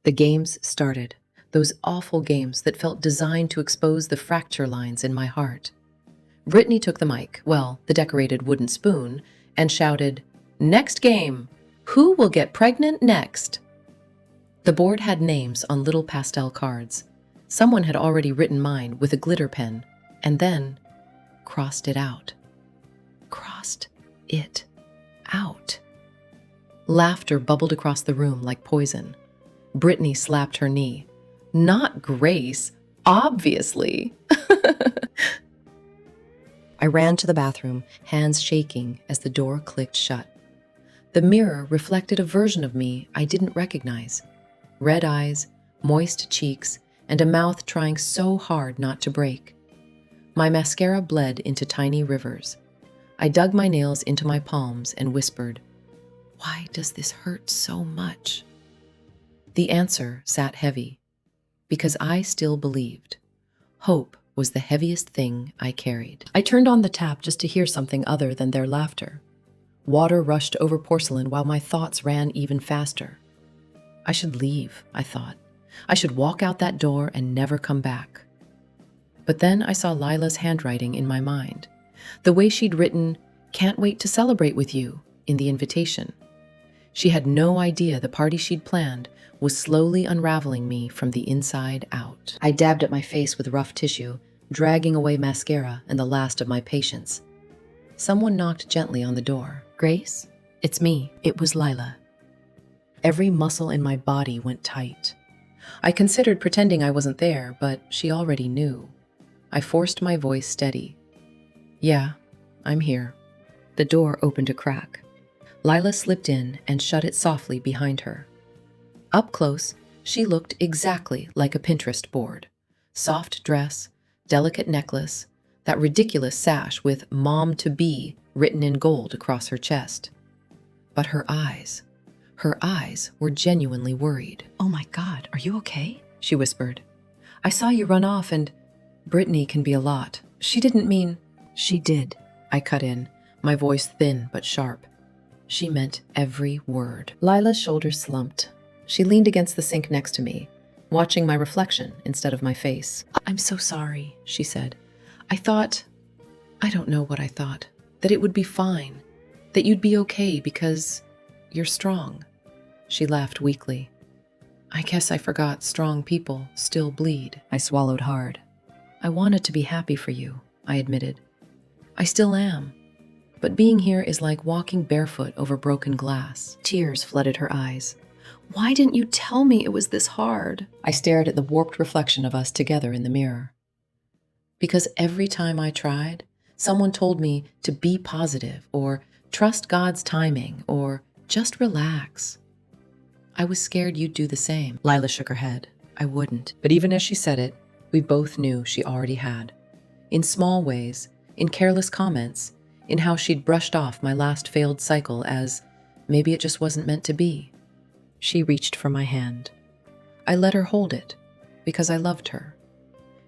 The games started, those awful games that felt designed to expose the fracture lines in my heart. Brittany took the mic, well, the decorated wooden spoon, and shouted, "Next game! Who will get pregnant next?" The board had names on little pastel cards. Someone had already written mine with a glitter pen, and then crossed it out. Crossed it out. Laughter bubbled across the room like poison. Brittany slapped her knee. Not Grace, obviously. I ran to the bathroom, hands shaking as the door clicked shut. The mirror reflected a version of me I didn't recognize. Red eyes, moist cheeks, and a mouth trying so hard not to break. My mascara bled into tiny rivers. I dug my nails into my palms and whispered, "Why does this hurt so much?" The answer sat heavy, because I still believed. Hope was the heaviest thing I carried. I turned on the tap just to hear something other than their laughter. Water rushed over porcelain while my thoughts ran even faster. I should leave, I thought. I should walk out that door and never come back. But then I saw Lila's handwriting in my mind. The way she'd written, "Can't wait to celebrate with you," in the invitation. She had no idea the party she'd planned was slowly unraveling me from the inside out. I dabbed at my face with rough tissue, dragging away mascara and the last of my patience. Someone knocked gently on the door. "Grace? It's me." It was Lila. Every muscle in my body went tight. I considered pretending I wasn't there, but she already knew. I forced my voice steady. "Yeah, I'm here." The door opened a crack. Lila slipped in and shut it softly behind her. Up close, she looked exactly like a Pinterest board. Soft dress, delicate necklace, that ridiculous sash with "Mom-to-be" written in gold across her chest. But her eyes were genuinely worried. "Oh my God, are you okay?" she whispered. "I saw you run off and Brittany can be a lot. She didn't mean—" "She did," I cut in, my voice thin but sharp. She meant every word. Lila's shoulders slumped. She leaned against the sink next to me, watching my reflection instead of my face. "I'm so sorry," she said. I don't know what I thought, that it would be fine, that you'd be okay because you're strong." She laughed weakly. "I guess I forgot strong people still bleed." I swallowed hard. "I wanted to be happy for you," I admitted. "I still am. But being here is like walking barefoot over broken glass." Tears flooded her eyes. "Why didn't you tell me it was this hard?" I stared at the warped reflection of us together in the mirror. Because every time I tried, someone told me to be positive or trust God's timing or just relax. I was scared you'd do the same. Lila shook her head. I wouldn't. But even as she said it, we both knew she already had. In small ways, in careless comments, in how she'd brushed off my last failed cycle as maybe it just wasn't meant to be. She reached for my hand. I let her hold it because I loved her.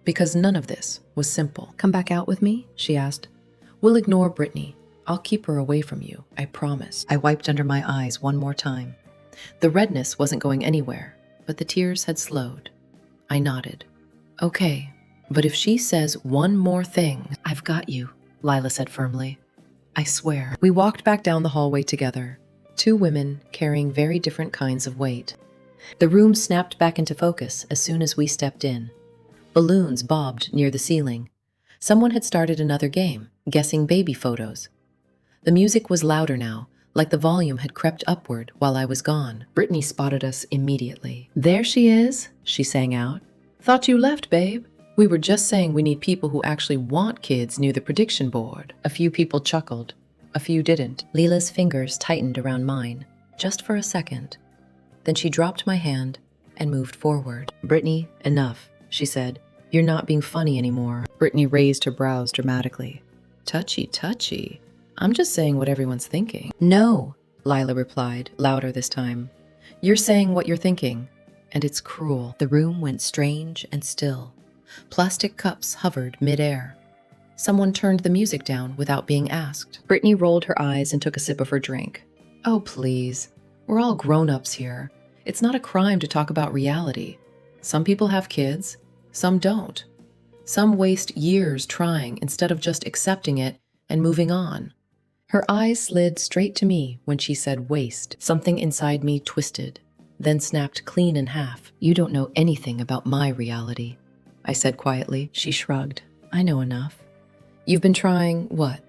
Because none of this was simple. "Come back out with me?" she asked. "We'll ignore Brittany. I'll keep her away from you, I promise." I wiped under my eyes one more time. The redness wasn't going anywhere, but the tears had slowed. I nodded. "Okay, but if she says one more thing—" "I've got you," Lila said firmly. "I swear." We walked back down the hallway together, two women carrying very different kinds of weight. The room snapped back into focus as soon as we stepped in. Balloons bobbed near the ceiling. Someone had started another game, guessing baby photos. The music was louder now, like the volume had crept upward while I was gone. Brittany spotted us immediately. "There she is," she sang out. "Thought you left, babe." "We were just saying we need people who actually want kids near the prediction board." A few people chuckled. A few didn't. Lila's fingers tightened around mine, just for a second. Then she dropped my hand and moved forward. "Brittany, enough," she said. "You're not being funny anymore." Brittany raised her brows dramatically. "Touchy, touchy. I'm just saying what everyone's thinking." "No," Lila replied, louder this time. "You're saying what you're thinking, and it's cruel." The room went strange and still. Plastic cups hovered mid-air. Someone turned the music down without being asked. Brittany rolled her eyes and took a sip of her drink. "Oh, please. We're all grown-ups here. It's not a crime to talk about reality. Some people have kids, some don't. Some waste years trying instead of just accepting it and moving on. Her eyes slid straight to me when she said waste. Something inside me twisted, then snapped clean in half. You don't know anything about my reality, I said quietly. She shrugged. I know enough. You've been trying, what,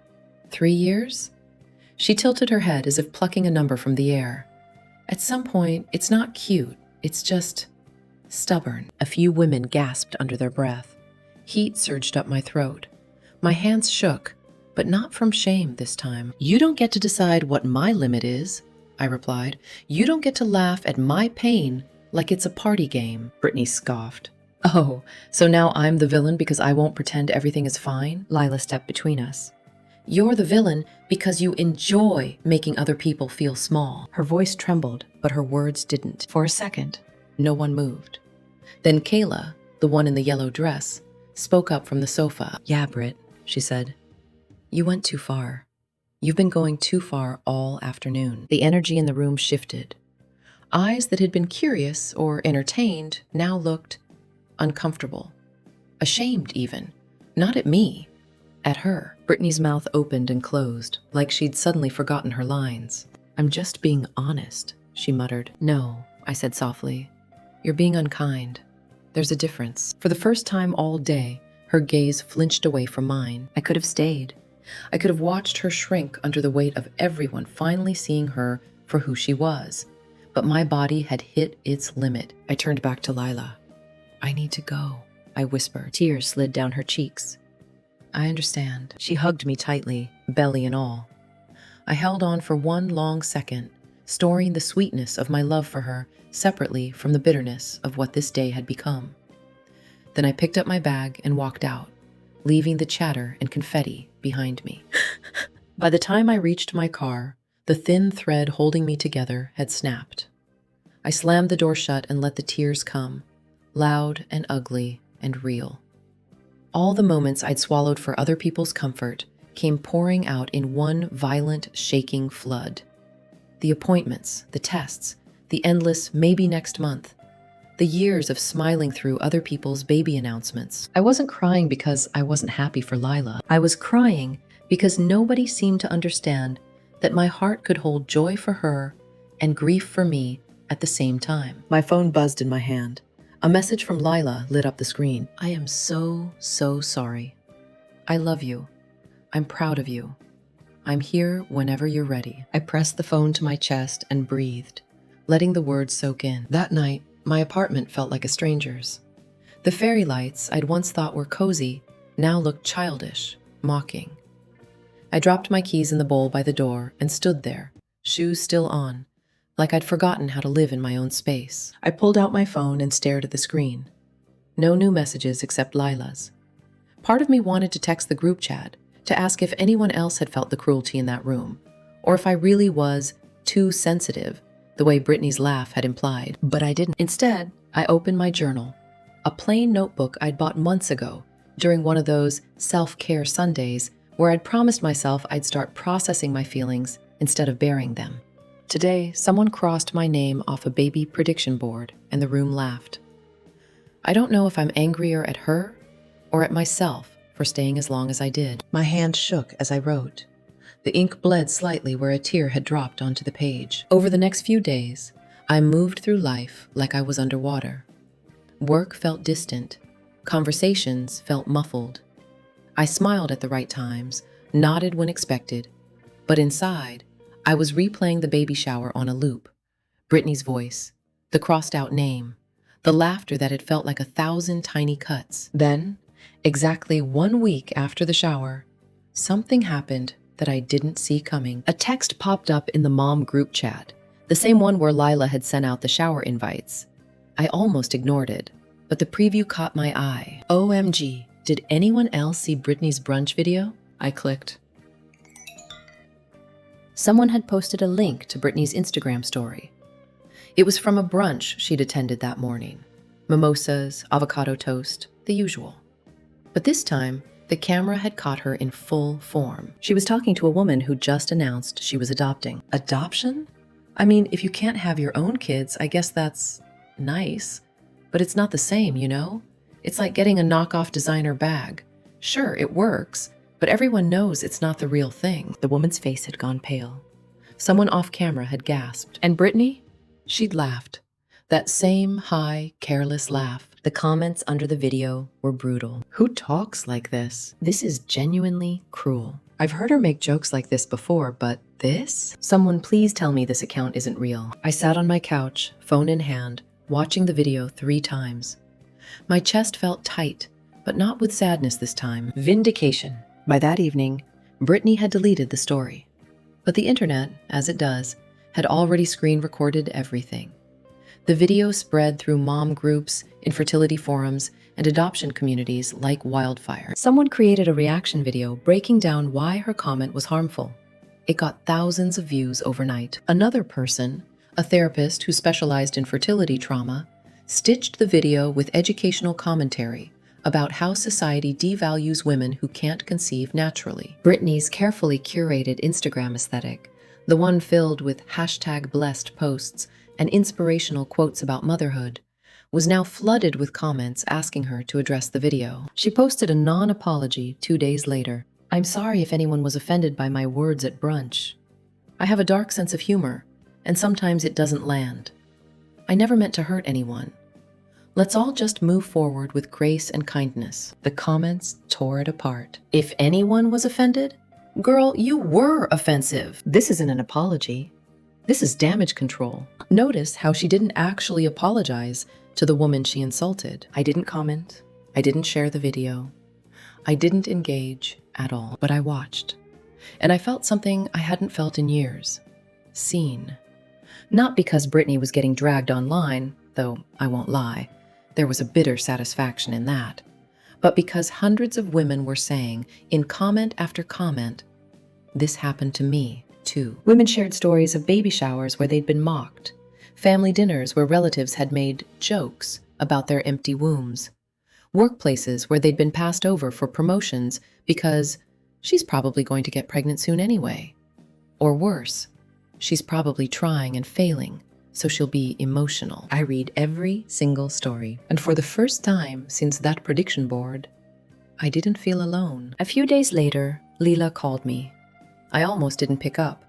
3 years? She tilted her head as if plucking a number from the air. At some point, it's not cute, it's just stubborn. A few women gasped under their breath. Heat surged up my throat. My hands shook, but not from shame this time. You don't get to decide what my limit is, I replied. You don't get to laugh at my pain like it's a party game. Brittany scoffed. Oh, so now I'm the villain because I won't pretend everything is fine? Lila stepped between us. You're the villain because you enjoy making other people feel small. Her voice trembled, but her words didn't. For a second, no one moved. Then Kayla, the one in the yellow dress, spoke up from the sofa. Yeah, Britt, she said. You went too far. You've been going too far all afternoon. The energy in the room shifted. Eyes that had been curious or entertained now looked uncomfortable. Ashamed even. Not at me. At her. Brittany's mouth opened and closed, like she'd suddenly forgotten her lines. I'm just being honest, she muttered. No, I said softly. You're being unkind. There's a difference. For the first time all day, her gaze flinched away from mine. I could have stayed. I could have watched her shrink under the weight of everyone finally seeing her for who she was. But my body had hit its limit. I turned back to Lila. I need to go, I whispered. Tears slid down her cheeks. I understand. She hugged me tightly, belly and all. I held on for one long second, storing the sweetness of my love for her separately from the bitterness of what this day had become. Then I picked up my bag and walked out, leaving the chatter and confetti behind me. By the time I reached my car, the thin thread holding me together had snapped. I slammed the door shut and let the tears come, loud and ugly and real. All the moments I'd swallowed for other people's comfort came pouring out in one violent, shaking flood. The appointments, the tests, the endless maybe next month, the years of smiling through other people's baby announcements. I wasn't crying because I wasn't happy for Lila. I was crying because nobody seemed to understand that my heart could hold joy for her and grief for me at the same time. My phone buzzed in my hand. A message from Lila lit up the screen. I am so sorry. I love you. I'm proud of you. I'm here whenever you're ready. I pressed the phone to my chest and breathed, letting the words soak in. That night, my apartment felt like a stranger's. The fairy lights I'd once thought were cozy now looked childish, mocking. I dropped my keys in the bowl by the door and stood there, shoes still on, like I'd forgotten how to live in my own space. I pulled out my phone and stared at the screen. No new messages except Lila's. Part of me wanted to text the group chat to ask if anyone else had felt the cruelty in that room, or if I really was too sensitive, the way Brittany's laugh had implied. But I didn't. Instead, I opened my journal, a plain notebook I'd bought months ago during one of those self-care Sundays where I'd promised myself I'd start processing my feelings instead of burying them. Today, someone crossed my name off a baby prediction board, and the room laughed. I don't know if I'm angrier at her or at myself for staying as long as I did. My hand shook as I wrote. The ink bled slightly where a tear had dropped onto the page. Over the next few days, I moved through life like I was underwater. Work felt distant. Conversations felt muffled. I smiled at the right times, nodded when expected, but inside, I was replaying the baby shower on a loop. Brittany's voice, the crossed-out name, the laughter that had felt like 1,000 tiny cuts. Then, exactly 1 week after the shower, something happened that I didn't see coming. A text popped up in the mom group chat, the same one where Lila had sent out the shower invites. I almost ignored it, but the preview caught my eye. OMG, did anyone else see Brittany's brunch video? I clicked. Someone had posted a link to Brittany's Instagram story. It was from a brunch she'd attended that morning. Mimosas, avocado toast, the usual. But this time, the camera had caught her in full form. She was talking to a woman who just announced she was adopting. Adoption? I mean, if you can't have your own kids, I guess that's nice, but it's not the same, you know? It's like getting a knockoff designer bag. Sure, it works, but everyone knows it's not the real thing. The woman's face had gone pale. Someone off camera had gasped. And Brittany? She'd laughed. That same high, careless laugh. The comments under the video were brutal. Who talks like this? This is genuinely cruel. I've heard her make jokes like this before, but this? Someone please tell me this account isn't real. I sat on my couch, phone in hand, watching the video 3 times. My chest felt tight, but not with sadness this time. Vindication. By that evening, Brittany had deleted the story. But the internet, as it does, had already screen recorded everything. The video spread through mom groups, infertility forums, and adoption communities like wildfire. Someone created a reaction video breaking down why her comment was harmful. It got thousands of views overnight. Another person, a therapist who specialized in fertility trauma, stitched the video with educational commentary about how society devalues women who can't conceive naturally. Brittany's carefully curated Instagram aesthetic, the one filled with #blessed posts and inspirational quotes about motherhood, was now flooded with comments asking her to address the video. She posted a non-apology 2 days later. I'm sorry if anyone was offended by my words at brunch. I have a dark sense of humor, and sometimes it doesn't land. I never meant to hurt anyone. Let's all just move forward with grace and kindness. The comments tore it apart. If anyone was offended, girl, you were offensive. This isn't an apology. This is damage control. Notice how she didn't actually apologize to the woman she insulted. I didn't comment. I didn't share the video. I didn't engage at all, but I watched. And I felt something I hadn't felt in years. Seen. Not because Brittany was getting dragged online, though I won't lie. There was a bitter satisfaction in that. But because hundreds of women were saying, in comment after comment, this happened to me, too. Women shared stories of baby showers where they'd been mocked, family dinners where relatives had made jokes about their empty wombs, workplaces where they'd been passed over for promotions because she's probably going to get pregnant soon anyway. Or worse, she's probably trying and failing, so she'll be emotional. I read every single story, and for the first time since that prediction board, I didn't feel alone. A few days later, Leela called me. I almost didn't pick up,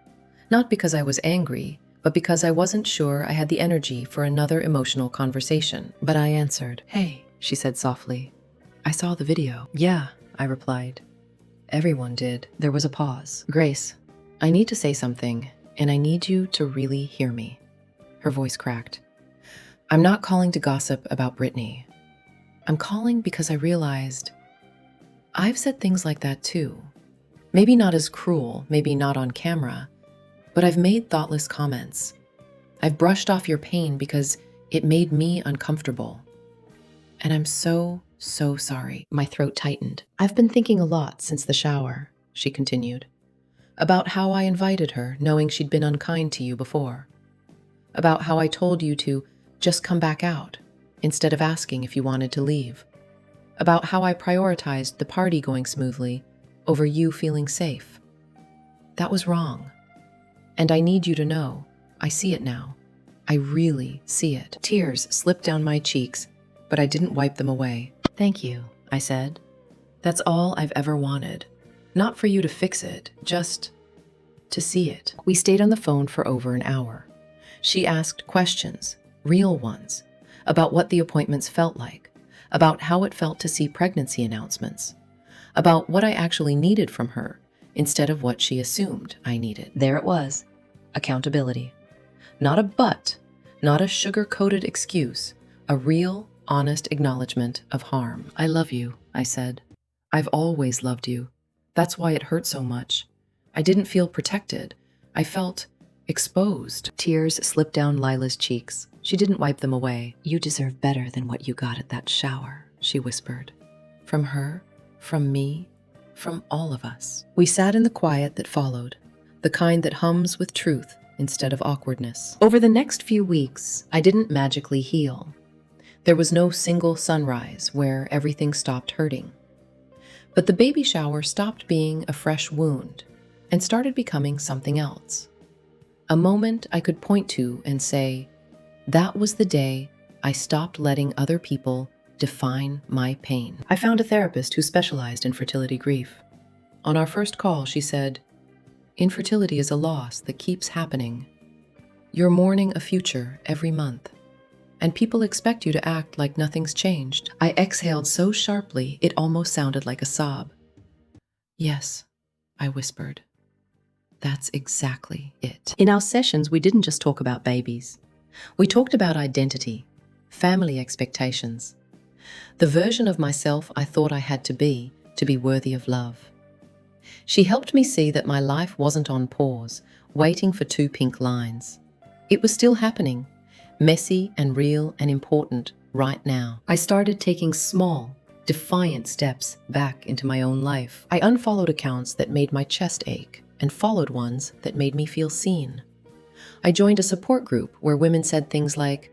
not because I was angry, but because I wasn't sure I had the energy for another emotional conversation. But I answered. Hey, she said softly. I saw the video. Yeah, I replied. Everyone did. There was a pause. Grace, I need to say something, and I need you to really hear me. Her voice cracked. I'm not calling to gossip about Brittany. I'm calling because I realized I've said things like that too. Maybe not as cruel, maybe not on camera, but I've made thoughtless comments. I've brushed off your pain because it made me uncomfortable. And I'm so sorry. My throat tightened. I've been thinking a lot since the shower, she continued, about how I invited her, knowing she'd been unkind to you before. About how I told you to just come back out, instead of asking if you wanted to leave. About how I prioritized the party going smoothly over you feeling safe. That was wrong. And I need you to know, I see it now. I really see it. Tears slipped down my cheeks, but I didn't wipe them away. Thank you, I said. That's all I've ever wanted. Not for you to fix it, just to see it. We stayed on the phone for over an hour. She asked questions, real ones, about what the appointments felt like, about how it felt to see pregnancy announcements, about what I actually needed from her instead of what she assumed I needed. There it was, accountability. Not a but, not a sugar-coated excuse, a real, honest acknowledgement of harm. I love you, I said. I've always loved you. That's why it hurt so much. I didn't feel protected. I felt exposed. Tears slipped down Lila's cheeks. She didn't wipe them away. You deserve better than what you got at that shower, she whispered. From her, from me, from all of us. We sat in the quiet that followed, the kind that hums with truth instead of awkwardness. Over the next few weeks, I didn't magically heal. There was no single sunrise where everything stopped hurting. But the baby shower stopped being a fresh wound and started becoming something else. A moment I could point to and say, that was the day I stopped letting other people define my pain. I found a therapist who specialized in fertility grief. On our first call, she said, "Infertility is a loss that keeps happening. You're mourning a future every month, and people expect you to act like nothing's changed." I exhaled so sharply it almost sounded like a sob. "Yes," I whispered. "That's exactly it." In our sessions, we didn't just talk about babies. We talked about identity, family expectations, the version of myself I thought I had to be worthy of love. She helped me see that my life wasn't on pause, waiting for two pink lines. It was still happening, messy and real and important right now. I started taking small, defiant steps back into my own life. I unfollowed accounts that made my chest ache and followed ones that made me feel seen. I joined a support group where women said things like,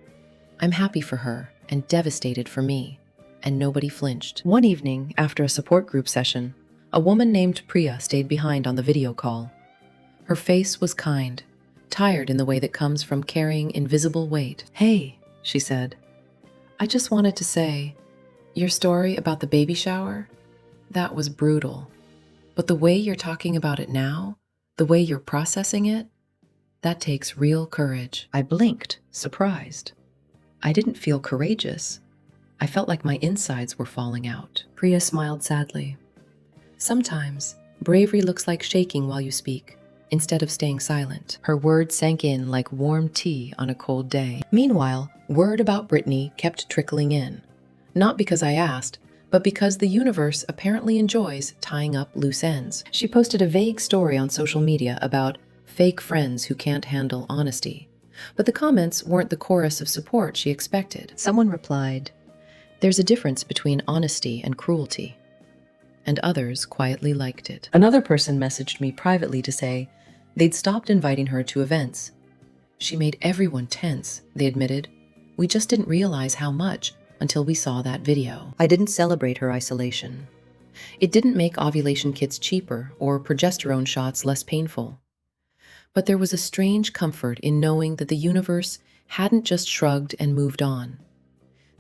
"I'm happy for her and devastated for me," and nobody flinched. One evening, after a support group session, a woman named Priya stayed behind on the video call. Her face was kind, tired in the way that comes from carrying invisible weight. "Hey," she said, "I just wanted to say, your story about the baby shower, that was brutal. But the way you're talking about it now, the way you're processing it, that takes real courage." I blinked, surprised. I didn't feel courageous. I felt like my insides were falling out. Priya smiled sadly. "Sometimes, bravery looks like shaking while you speak, instead of staying silent." Her words sank in like warm tea on a cold day. Meanwhile, word about Brittany kept trickling in. Not because I asked, but because the universe apparently enjoys tying up loose ends. She posted a vague story on social media about fake friends who can't handle honesty. But the comments weren't the chorus of support she expected. Someone replied, "There's a difference between honesty and cruelty." And others quietly liked it. Another person messaged me privately to say they'd stopped inviting her to events. "She made everyone tense," they admitted. "We just didn't realize how much until we saw that video." I didn't celebrate her isolation. It didn't make ovulation kits cheaper or progesterone shots less painful. But there was a strange comfort in knowing that the universe hadn't just shrugged and moved on.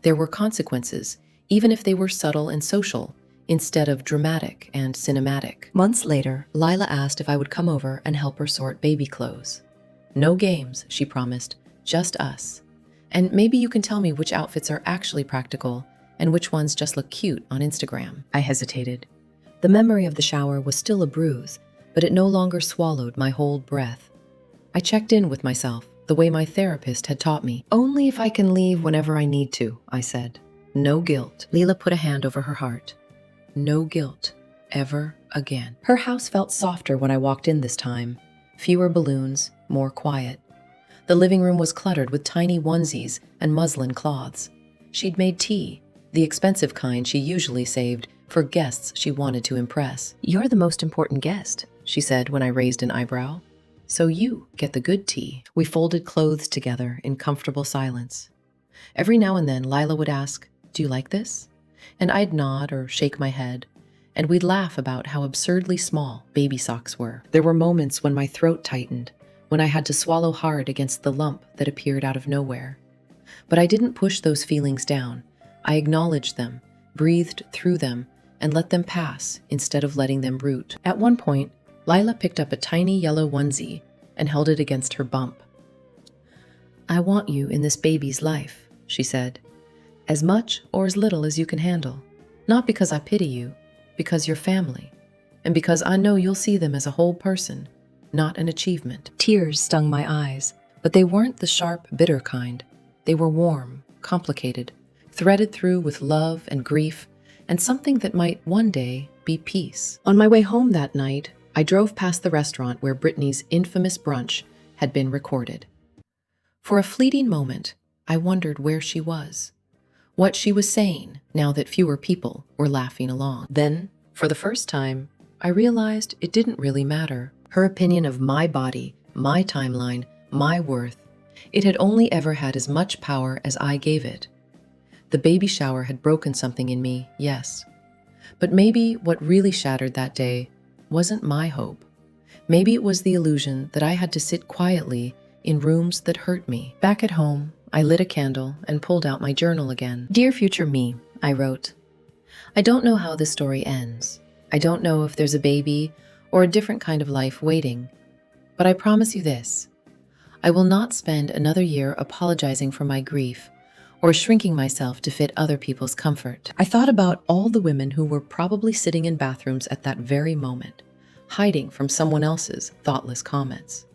There were consequences, even if they were subtle and social, instead of dramatic and cinematic. Months later, Lila asked if I would come over and help her sort baby clothes. "No games," she promised, "just us. And maybe you can tell me which outfits are actually practical and which ones just look cute on Instagram." I hesitated. The memory of the shower was still a bruise, but it no longer swallowed my whole breath. I checked in with myself, the way my therapist had taught me. "Only if I can leave whenever I need to," I said. "No guilt." Leela put a hand over her heart. "No guilt. Ever again." Her house felt softer when I walked in this time. Fewer balloons, more quiet. The living room was cluttered with tiny onesies and muslin cloths. She'd made tea, the expensive kind she usually saved for guests she wanted to impress. "You're the most important guest," she said when I raised an eyebrow. "So you get the good tea." We folded clothes together in comfortable silence. Every now and then, Lila would ask, "Do you like this?" And I'd nod or shake my head, and we'd laugh about how absurdly small baby socks were. There were moments when my throat tightened, when I had to swallow hard against the lump that appeared out of nowhere. But I didn't push those feelings down. I acknowledged them, breathed through them, and let them pass instead of letting them root. At one point, Lila picked up a tiny yellow onesie and held it against her bump. "I want you in this baby's life," she said. "As much or as little as you can handle. Not because I pity you, because you're family, and because I know you'll see them as a whole person, not an achievement." Tears stung my eyes, but they weren't the sharp, bitter kind. They were warm, complicated, threaded through with love and grief, and something that might one day be peace. On my way home that night, I drove past the restaurant where Brittany's infamous brunch had been recorded. For a fleeting moment, I wondered where she was, what she was saying now that fewer people were laughing along. Then, for the first time, I realized it didn't really matter. Her opinion of my body, my timeline, my worth, it had only ever had as much power as I gave it. The baby shower had broken something in me, yes. But maybe what really shattered that day wasn't my hope. Maybe it was the illusion that I had to sit quietly in rooms that hurt me. Back at home, I lit a candle and pulled out my journal again. Dear future me, I wrote. I don't know how this story ends. I don't know if there's a baby or a different kind of life waiting. But I promise you this. I will not spend another year apologizing for my grief or shrinking myself to fit other people's comfort. I thought about all the women who were probably sitting in bathrooms at that very moment, hiding from someone else's thoughtless comments.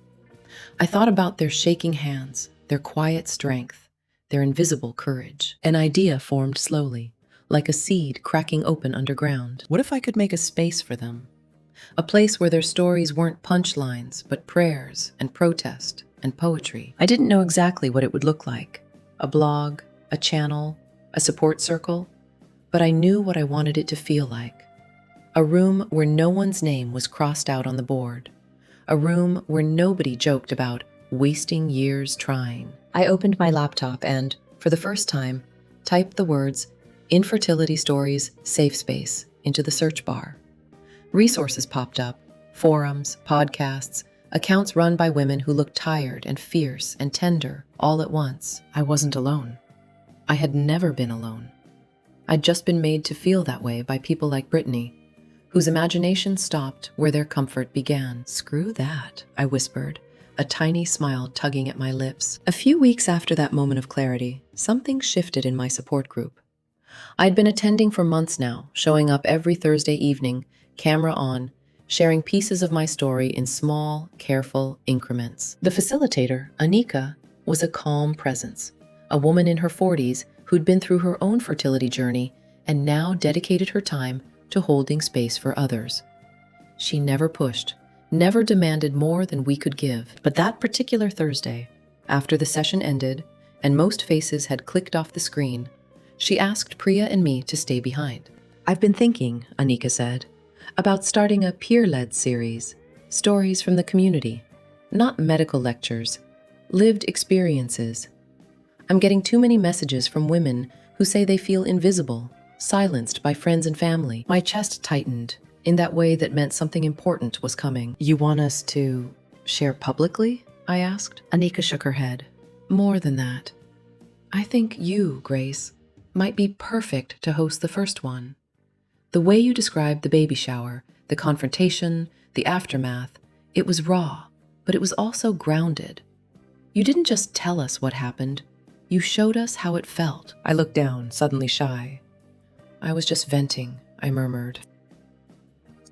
I thought about their shaking hands, their quiet strength, their invisible courage. An idea formed slowly, like a seed cracking open underground. What if I could make a space for them? A place where their stories weren't punchlines, but prayers and protest and poetry. I didn't know exactly what it would look like. A blog, a channel, a support circle, but I knew what I wanted it to feel like. A room where no one's name was crossed out on the board. A room where nobody joked about wasting years trying. I opened my laptop and, for the first time, typed the words "Infertility Stories Safe Space" into the search bar. Resources popped up, forums, podcasts, accounts run by women who looked tired and fierce and tender all at once. I wasn't alone. I had never been alone. I'd just been made to feel that way by people like Brittany, whose imagination stopped where their comfort began. Screw that, I whispered, a tiny smile tugging at my lips. A few weeks after that moment of clarity, something shifted in my support group. I'd been attending for months now, showing up every Thursday evening, camera on, sharing pieces of my story in small, careful increments. The facilitator, Anika, was a calm presence, a woman in her 40s who'd been through her own fertility journey and now dedicated her time to holding space for others. She never pushed, never demanded more than we could give. But that particular Thursday, after the session ended and most faces had clicked off the screen, she asked Priya and me to stay behind. I've been thinking, Anika said, about starting a peer-led series, stories from the community, not medical lectures, lived experiences. I'm getting too many messages from women who say they feel invisible, silenced by friends and family. My chest tightened in that way that meant something important was coming. You want us to share publicly? I asked. Anika shook her head. More than that. I think you, Grace, might be perfect to host the first one. The way you described the baby shower, the confrontation, the aftermath, it was raw, but it was also grounded. You didn't just tell us what happened, you showed us how it felt. I looked down, suddenly shy. I was just venting, I murmured.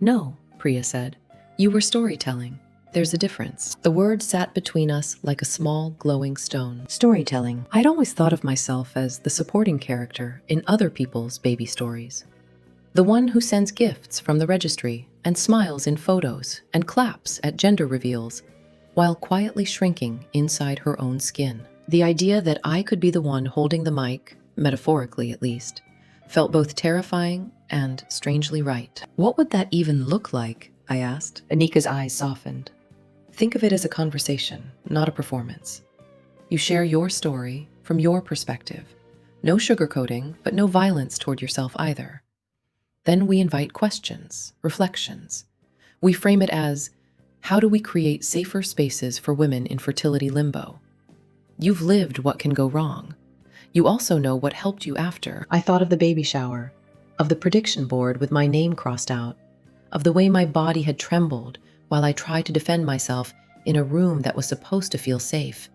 No, Priya said. You were storytelling. There's a difference. The word sat between us like a small, glowing stone. Storytelling. I'd always thought of myself as the supporting character in other people's baby stories. The one who sends gifts from the registry and smiles in photos and claps at gender reveals, while quietly shrinking inside her own skin. The idea that I could be the one holding the mic, metaphorically at least, felt both terrifying and strangely right. What would that even look like? I asked. Anika's eyes softened. Think of it as a conversation, not a performance. You share your story from your perspective. No sugarcoating, but no violence toward yourself either. Then we invite questions, reflections. We frame it as, how do we create safer spaces for women in fertility limbo? You've lived what can go wrong. You also know what helped you after. I thought of the baby shower, of the prediction board with my name crossed out, of the way my body had trembled while I tried to defend myself in a room that was supposed to feel safe.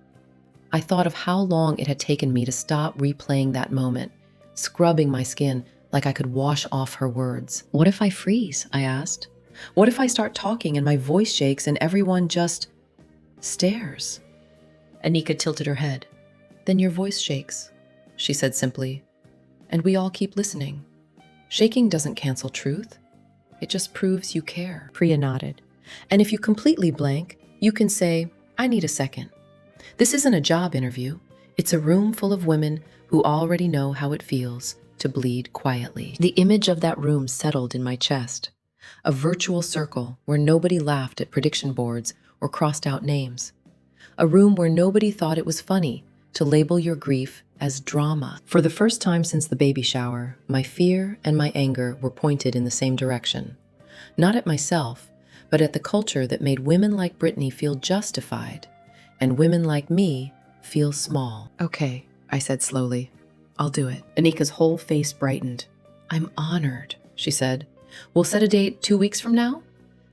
I thought of how long it had taken me to stop replaying that moment, scrubbing my skin like I could wash off her words. What if I freeze? I asked. What if I start talking and my voice shakes and everyone just stares? Anika tilted her head. Then your voice shakes, she said simply, and we all keep listening. Shaking doesn't cancel truth. It just proves you care. Priya nodded. And if you completely blank, you can say, I need a second. This isn't a job interview. It's a room full of women who already know how it feels to bleed quietly. The image of that room settled in my chest. A virtual circle where nobody laughed at prediction boards or crossed out names. A room where nobody thought it was funny to label your grief as drama. For the first time since the baby shower, my fear and my anger were pointed in the same direction. Not at myself, but at the culture that made women like Brittany feel justified and women like me feel small. "Okay," I said slowly. "I'll do it." Anika's whole face brightened. "I'm honored," she said. "We'll set a date 2 weeks from now?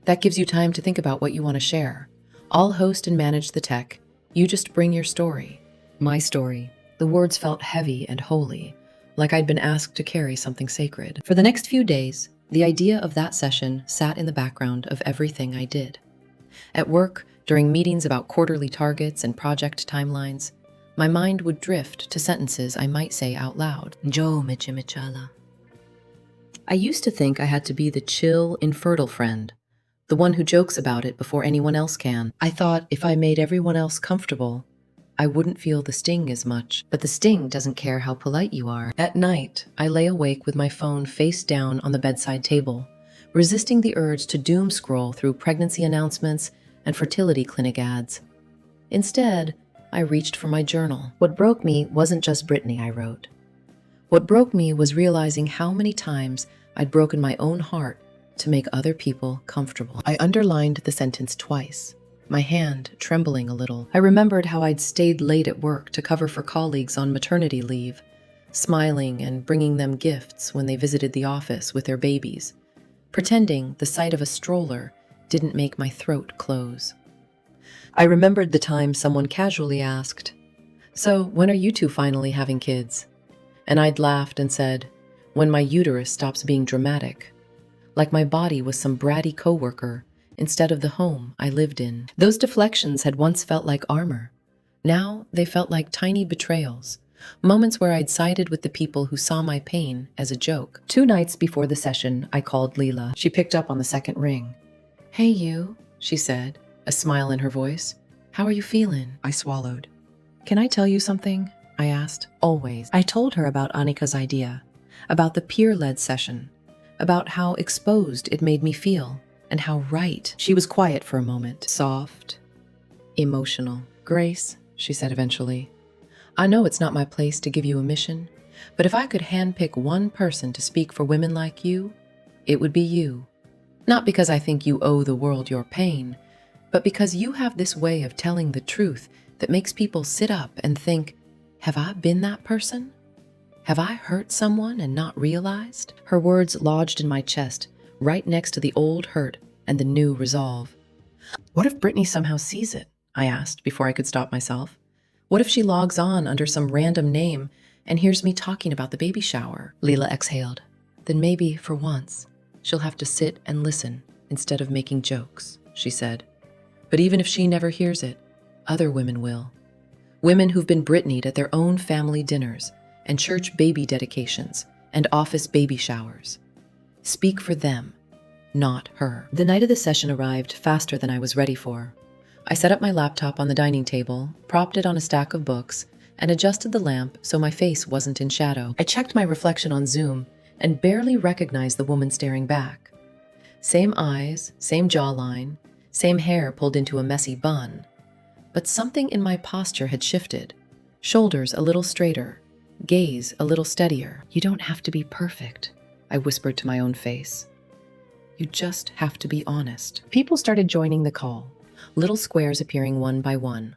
That gives you time to think about what you want to share. I'll host and manage the tech. You just bring your story." My story. The words felt heavy and holy, like I'd been asked to carry something sacred. For the next few days, the idea of that session sat in the background of everything I did. At work, during meetings about quarterly targets and project timelines, my mind would drift to sentences I might say out loud. "Jo mechimichala." I used to think I had to be the chill, infertile friend, the one who jokes about it before anyone else can. I thought if I made everyone else comfortable, I wouldn't feel the sting as much. But the sting doesn't care how polite you are. At night, I lay awake with my phone face down on the bedside table, resisting the urge to doom scroll through pregnancy announcements and fertility clinic ads. Instead, I reached for my journal. What broke me wasn't just Brittany, I wrote. What broke me was realizing how many times I'd broken my own heart to make other people comfortable. I underlined the sentence twice, my hand trembling a little. I remembered how I'd stayed late at work to cover for colleagues on maternity leave, smiling and bringing them gifts when they visited the office with their babies, pretending the sight of a stroller didn't make my throat close. I remembered the time someone casually asked, "So, when are you two finally having kids?" And I'd laughed and said, "When my uterus stops being dramatic," like my body was some bratty coworker instead of the home I lived in. Those deflections had once felt like armor. Now they felt like tiny betrayals, moments where I'd sided with the people who saw my pain as a joke. 2 nights before the session, I called Leela. She picked up on the second ring. "Hey you," she said, a smile in her voice. "How are you feeling?" I swallowed. "Can I tell you something?" I asked. "Always." I told her about Anika's idea, about the peer-led session, about how exposed it made me feel, and how right. She was quiet for a moment, soft, emotional. "Grace," she said eventually, "I know it's not my place to give you a mission, but if I could handpick one person to speak for women like you, it would be you. Not because I think you owe the world your pain, but because you have this way of telling the truth that makes people sit up and think, have I been that person? Have I hurt someone and not realized?" Her words lodged in my chest, right next to the old hurt and the new resolve. "What if Brittany somehow sees it?" I asked before I could stop myself. "What if she logs on under some random name and hears me talking about the baby shower?" Leela exhaled. "Then maybe, for once, she'll have to sit and listen instead of making jokes," she said. "But even if she never hears it, other women will. Women who've been Brittany'd at their own family dinners and church baby dedications and office baby showers. Speak for them, not her." The night of the session arrived faster than I was ready for. I set up my laptop on the dining table, propped it on a stack of books, and adjusted the lamp so my face wasn't in shadow. I checked my reflection on Zoom and barely recognized the woman staring back. Same eyes, same jawline, same hair pulled into a messy bun. But something in my posture had shifted. Shoulders a little straighter, gaze a little steadier. "You don't have to be perfect," I whispered to my own face. "You just have to be honest." People started joining the call, little squares appearing one by one.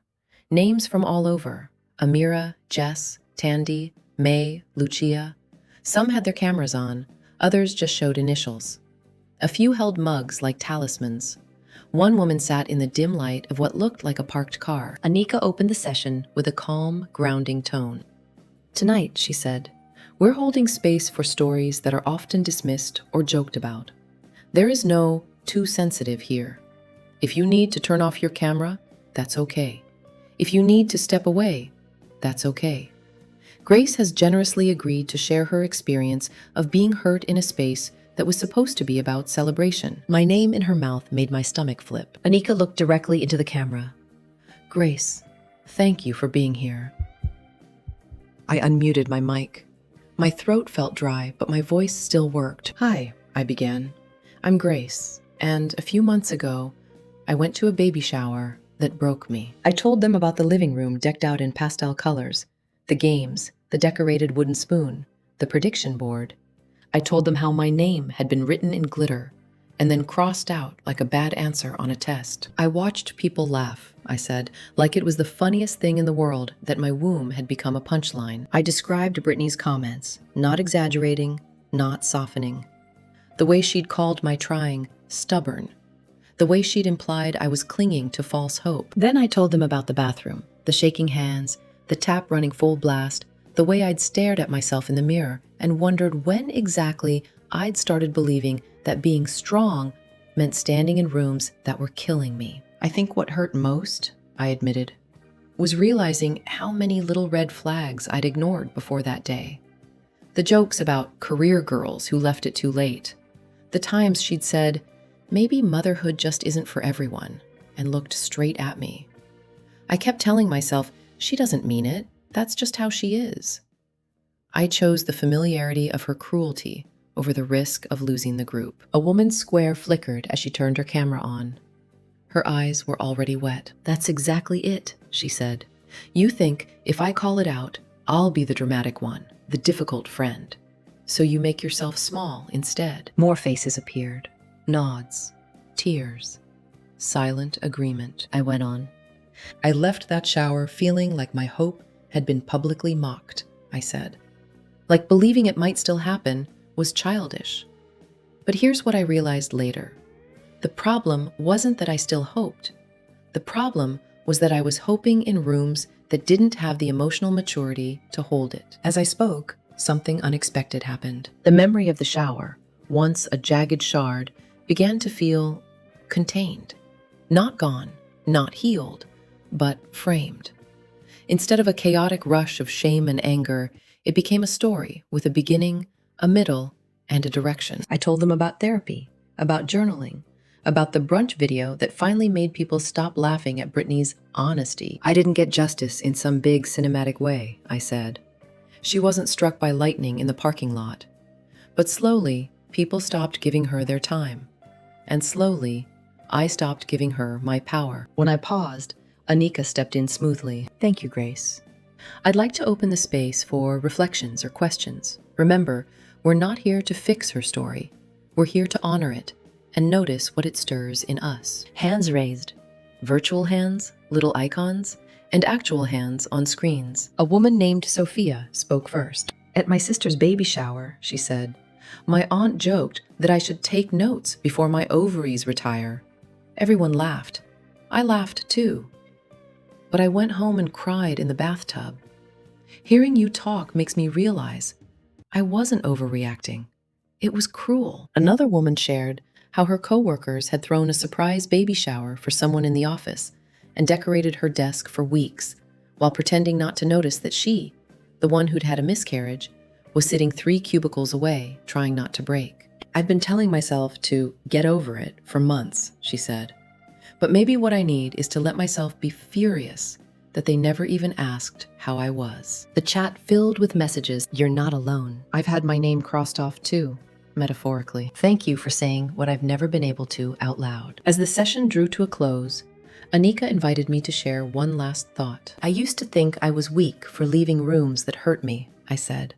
Names from all over: Amira, Jess, Tandy, May, Lucia. Some had their cameras on, others just showed initials. A few held mugs like talismans. One woman sat in the dim light of what looked like a parked car. Anika opened the session with a calm, grounding tone. "Tonight," she said, "we're holding space for stories that are often dismissed or joked about. There is no too sensitive here. If you need to turn off your camera, that's okay. If you need to step away, that's okay." Grace has generously agreed to share her experience of being hurt in a space that was supposed to be about celebration. My name in her mouth made my stomach flip. Anika looked directly into the camera. "Grace, thank you for being here." I unmuted my mic. My throat felt dry, but my voice still worked. "Hi," I began. "I'm Grace, and a few months ago, I went to a baby shower that broke me." I told them about the living room decked out in pastel colors, the games, the decorated wooden spoon, the prediction board. I told them how my name had been written in glitter, and then crossed out like a bad answer on a test. I watched people laugh, I said, like it was the funniest thing in the world that my womb had become a punchline. I described Brittany's comments, not exaggerating, not softening. The way she'd called my trying stubborn. The way she'd implied I was clinging to false hope. Then I told them about the bathroom, the shaking hands, the tap running full blast, the way I'd stared at myself in the mirror and wondered when exactly I'd started believing that being strong meant standing in rooms that were killing me. I think what hurt most, I admitted, was realizing how many little red flags I'd ignored before that day. The jokes about career girls who left it too late. The times she'd said, maybe motherhood just isn't for everyone, and looked straight at me. I kept telling myself, she doesn't mean it. That's just how she is. I chose the familiarity of her cruelty over the risk of losing the group. A woman's square flickered as she turned her camera on. Her eyes were already wet. That's exactly it, she said. You think if I call it out, I'll be the dramatic one, the difficult friend. So you make yourself small instead. More faces appeared. Nods, tears, silent agreement. I went on. I left that shower feeling like my hope had been publicly mocked, I said. Like believing it might still happen was childish. But here's what I realized later. The problem wasn't that I still hoped. The problem was that I was hoping in rooms that didn't have the emotional maturity to hold it. As I spoke, something unexpected happened. The memory of the shower, once a jagged shard, began to feel contained. Not gone, not healed, but framed. Instead of a chaotic rush of shame and anger, it became a story with a beginning, a middle, and a direction. I told them about therapy, about journaling, about the brunch video that finally made people stop laughing at Brittany's honesty. I didn't get justice in some big cinematic way, I said. She wasn't struck by lightning in the parking lot. But slowly, people stopped giving her their time. And slowly, I stopped giving her my power. When I paused, Anika stepped in smoothly. Thank you, Grace. I'd like to open the space for reflections or questions. Remember, we're not here to fix her story. We're here to honor it and notice what it stirs in us. Hands raised. Virtual hands, little icons, and actual hands on screens. A woman named Sophia spoke first. At my sister's baby shower, she said, my aunt joked that I should take notes before my ovaries retire. Everyone laughed. I laughed too. But I went home and cried in the bathtub. Hearing you talk makes me realize I wasn't overreacting. It was cruel. Another woman shared how her coworkers had thrown a surprise baby shower for someone in the office and decorated her desk for weeks while pretending not to notice that she, the one who'd had a miscarriage, was sitting 3 cubicles away, trying not to break. I've been telling myself to get over it for months, she said. But maybe what I need is to let myself be furious that they never even asked how I was. The chat filled with messages. You're not alone. I've had my name crossed off too, metaphorically. Thank you for saying what I've never been able to out loud. As the session drew to a close, Anika invited me to share one last thought. I used to think I was weak for leaving rooms that hurt me, I said.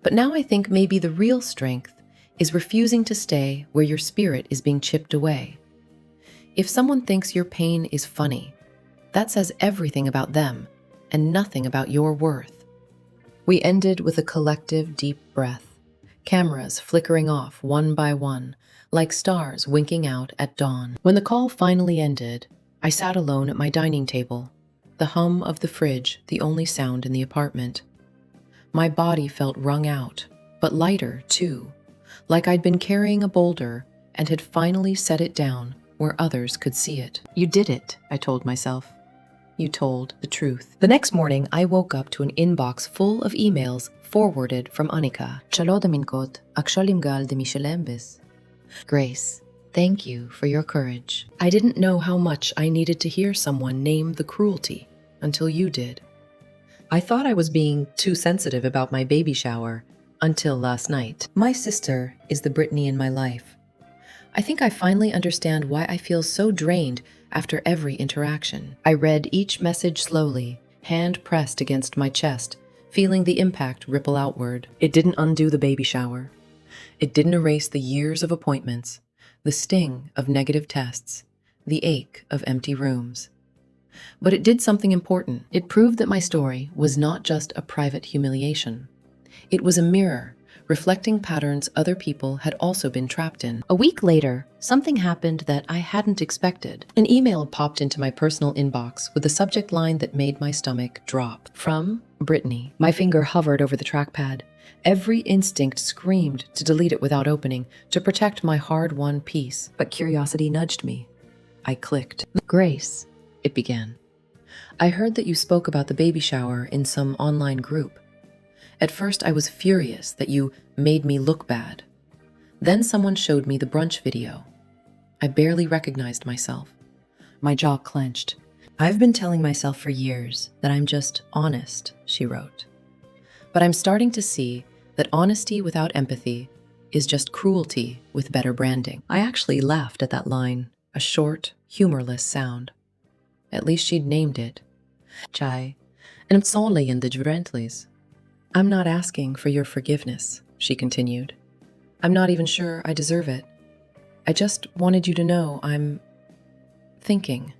But now I think maybe the real strength is refusing to stay where your spirit is being chipped away. If someone thinks your pain is funny, that says everything about them and nothing about your worth. We ended with a collective deep breath, cameras flickering off one by one, like stars winking out at dawn. When the call finally ended, I sat alone at my dining table, the hum of the fridge the only sound in the apartment. My body felt wrung out, but lighter too, like I'd been carrying a boulder and had finally set it down where others could see it. You did it, I told myself. You told the truth. The next morning, I woke up to an inbox full of emails forwarded from Anika. Grace, thank you for your courage. I didn't know how much I needed to hear someone name the cruelty until you did. I thought I was being too sensitive about my baby shower until last night. My sister is the Brittany in my life. I think I finally understand why I feel so drained after every interaction. I read each message slowly, hand pressed against my chest, feeling the impact ripple outward. It didn't undo the baby shower. It didn't erase the years of appointments, the sting of negative tests, the ache of empty rooms. But it did something important. It proved that my story was not just a private humiliation. It was a mirror, reflecting patterns other people had also been trapped in. A week later, something happened that I hadn't expected. An email popped into my personal inbox with a subject line that made my stomach drop. From Brittany. My finger hovered over the trackpad. Every instinct screamed to delete it without opening, to protect my hard-won peace. But curiosity nudged me. I clicked. Grace, it began. I heard that you spoke about the baby shower in some online group. At first, I was furious that you made me look bad. Then someone showed me the brunch video. I barely recognized myself. My jaw clenched. I've been telling myself for years that I'm just honest, she wrote. But I'm starting to see that honesty without empathy is just cruelty with better branding. I actually laughed at that line, a short, humorless sound. At least she'd named it. Chai, and it's only in the Gentles. I'm not asking for your forgiveness, she continued. I'm not even sure I deserve it. I just wanted you to know I'm thinking.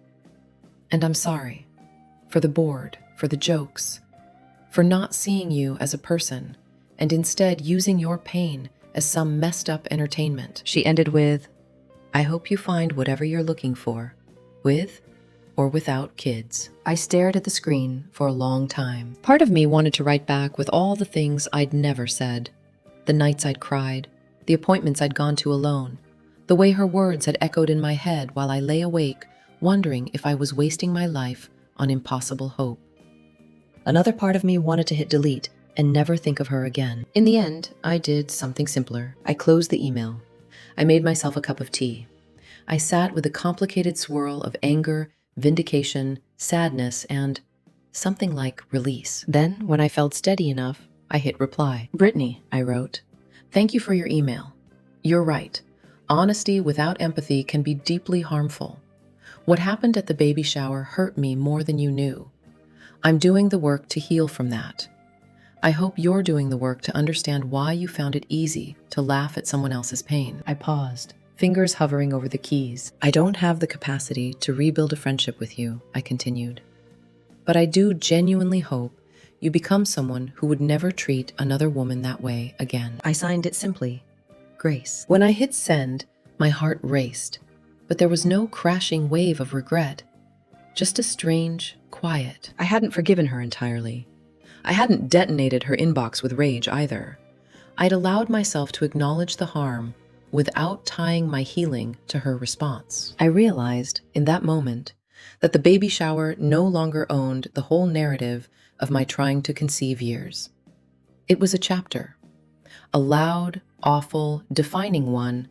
And I'm sorry. For the bored, for the jokes, for not seeing you as a person, and instead using your pain as some messed up entertainment. She ended with, I hope you find whatever you're looking for, with or without kids. I stared at the screen for a long time. Part of me wanted to write back with all the things I'd never said. The nights I'd cried, the appointments I'd gone to alone, the way her words had echoed in my head while I lay awake, wondering if I was wasting my life on impossible hope. Another part of me wanted to hit delete and never think of her again. In the end, I did something simpler. I closed the email. I made myself a cup of tea. I sat with a complicated swirl of anger, vindication, sadness, and something like release. Then, when I felt steady enough, I hit reply. Brittany, I wrote, thank you for your email. You're right. Honesty without empathy can be deeply harmful. What happened at the baby shower hurt me more than you knew. I'm doing the work to heal from that. I hope you're doing the work to understand why you found it easy to laugh at someone else's pain. I paused, fingers hovering over the keys. I don't have the capacity to rebuild a friendship with you, I continued. But I do genuinely hope you become someone who would never treat another woman that way again. I signed it simply, Grace. When I hit send, my heart raced, but there was no crashing wave of regret, just a strange quiet. I hadn't forgiven her entirely. I hadn't detonated her inbox with rage either. I'd allowed myself to acknowledge the harm without tying my healing to her response. I realized, in that moment, that the baby shower no longer owned the whole narrative of my trying to conceive years. It was a chapter, a loud, awful, defining one,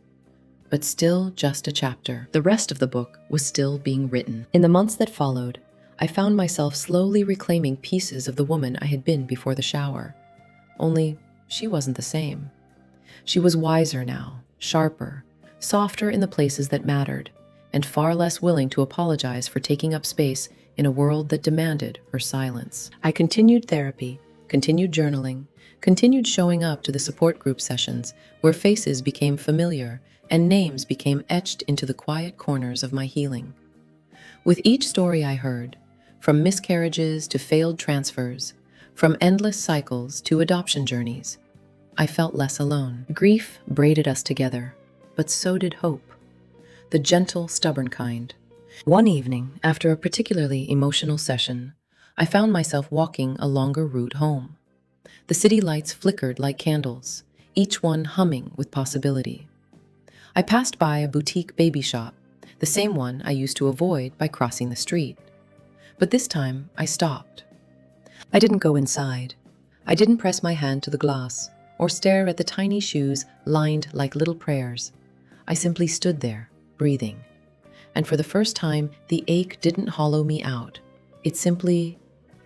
but still just a chapter. The rest of the book was still being written. In the months that followed, I found myself slowly reclaiming pieces of the woman I had been before the shower. Only, she wasn't the same. She was wiser now, sharper, softer in the places that mattered, and far less willing to apologize for taking up space in a world that demanded her silence. I continued therapy, continued journaling, continued showing up to the support group sessions where faces became familiar and names became etched into the quiet corners of my healing. With each story I heard, from miscarriages to failed transfers, from endless cycles to adoption journeys, I felt less alone. Grief braided us together, but so did hope. The gentle, stubborn kind. One evening, after a particularly emotional session, I found myself walking a longer route home. The city lights flickered like candles, each one humming with possibility. I passed by a boutique baby shop, the same one I used to avoid by crossing the street. But this time, I stopped. I didn't go inside. I didn't press my hand to the glass or stare at the tiny shoes lined like little prayers. I simply stood there, breathing. And for the first time, the ache didn't hollow me out. It simply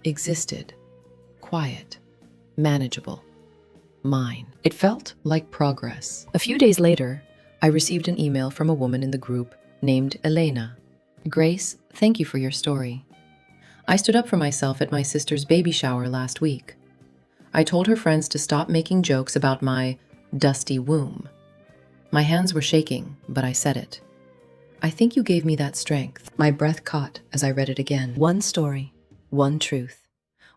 existed. Quiet. Manageable. Mine. It felt like progress. A few days later, I received an email from a woman in the group named Elena. Grace, thank you for your story. I stood up for myself at my sister's baby shower last week. I told her friends to stop making jokes about my dusty womb. My hands were shaking, but I said it. I think you gave me that strength. My breath caught as I read it again. One story, one truth,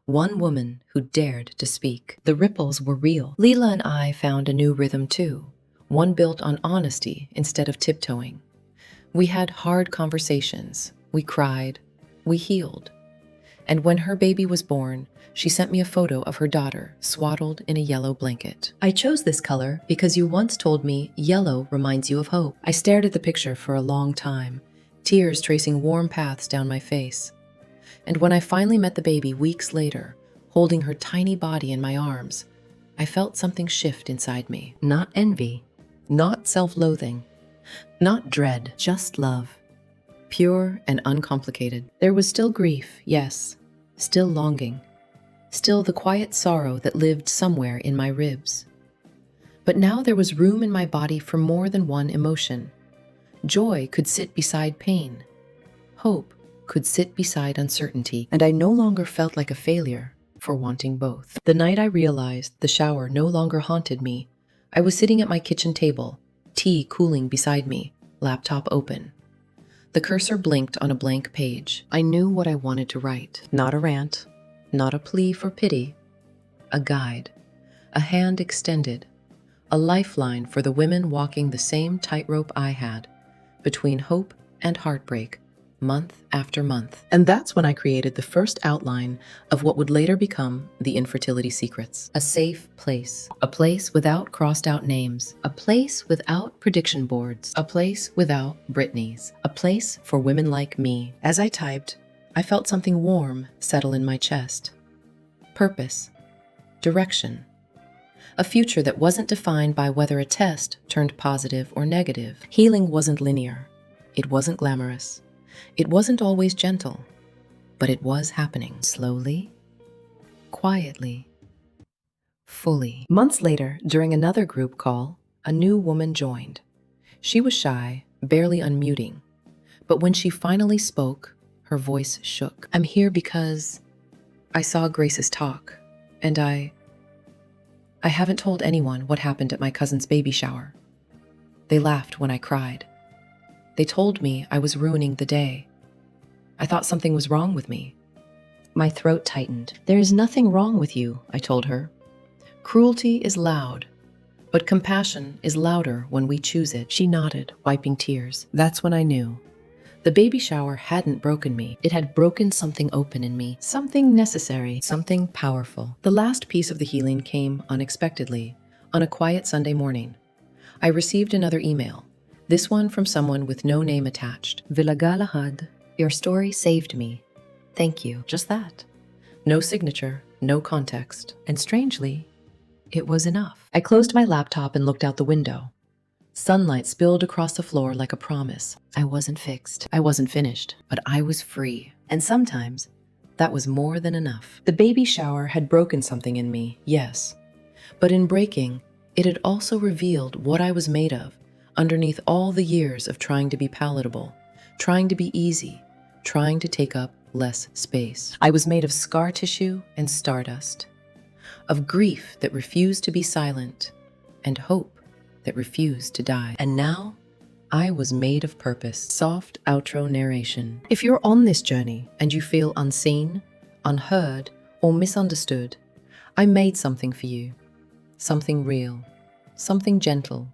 one woman who dared to speak. The ripples were real. Leela and I found a new rhythm too, one built on honesty instead of tiptoeing. We had hard conversations, we cried, we healed. And when her baby was born, she sent me a photo of her daughter swaddled in a yellow blanket. I chose this color because you once told me yellow reminds you of hope. I stared at the picture for a long time, tears tracing warm paths down my face. And when I finally met the baby weeks later, holding her tiny body in my arms, I felt something shift inside me. Not envy, not self-loathing, not dread, just love. Pure and uncomplicated. There was still grief, yes, still longing, still the quiet sorrow that lived somewhere in my ribs. But now there was room in my body for more than one emotion. Joy could sit beside pain. Hope could sit beside uncertainty, and I no longer felt like a failure for wanting both. The night I realized the shower no longer haunted me, I was sitting at my kitchen table, tea cooling beside me, laptop open. The cursor blinked on a blank page. I knew what I wanted to write. Not a rant, not a plea for pity. A guide, a hand extended, a lifeline for the women walking the same tightrope I had, between hope and heartbreak, month after month. And that's when I created the first outline of what would later become the Infertility Secrets. A safe place. A place without crossed out names. A place without prediction boards. A place without Britneys. A place for women like me. As I typed, I felt something warm settle in my chest. Purpose. Direction. A future that wasn't defined by whether a test turned positive or negative. Healing wasn't linear. It wasn't glamorous. It wasn't always gentle, but it was happening slowly, quietly, fully. Months later, during another group call, a new woman joined. She was shy, barely unmuting, but when she finally spoke, her voice shook. I'm here because I saw Grace's talk, and I haven't told anyone what happened at my cousin's baby shower. They laughed when I cried. They told me I was ruining the day. I thought something was wrong with me. My throat tightened. There is nothing wrong with you, I told her. Cruelty is loud, but compassion is louder when we choose it. She nodded, wiping tears. That's when I knew. The baby shower hadn't broken me. It had broken something open in me. Something necessary, something powerful. The last piece of the healing came unexpectedly, on a quiet Sunday morning. I received another email. This one from someone with no name attached. Vilagalahad, your story saved me. Thank you. Just that. No signature, no context. And strangely, it was enough. I closed my laptop and looked out the window. Sunlight spilled across the floor like a promise. I wasn't fixed. I wasn't finished, but I was free. And sometimes, that was more than enough. The baby shower had broken something in me, yes. But in breaking, it had also revealed what I was made of, underneath all the years of trying to be palatable, trying to be easy, trying to take up less space. I was made of scar tissue and stardust, of grief that refused to be silent, and hope that refused to die. And now, I was made of purpose. Soft outro narration. If you're on this journey and you feel unseen, unheard, or misunderstood, I made something for you. Something real, something gentle,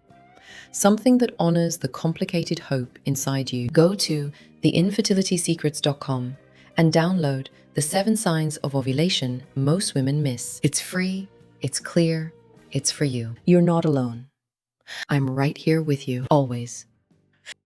something that honors the complicated hope inside you. Go to theinfertilitysecrets.com and download the 7 signs of ovulation most women miss. It's free, it's clear, it's for you. You're not alone. I'm right here with you, always.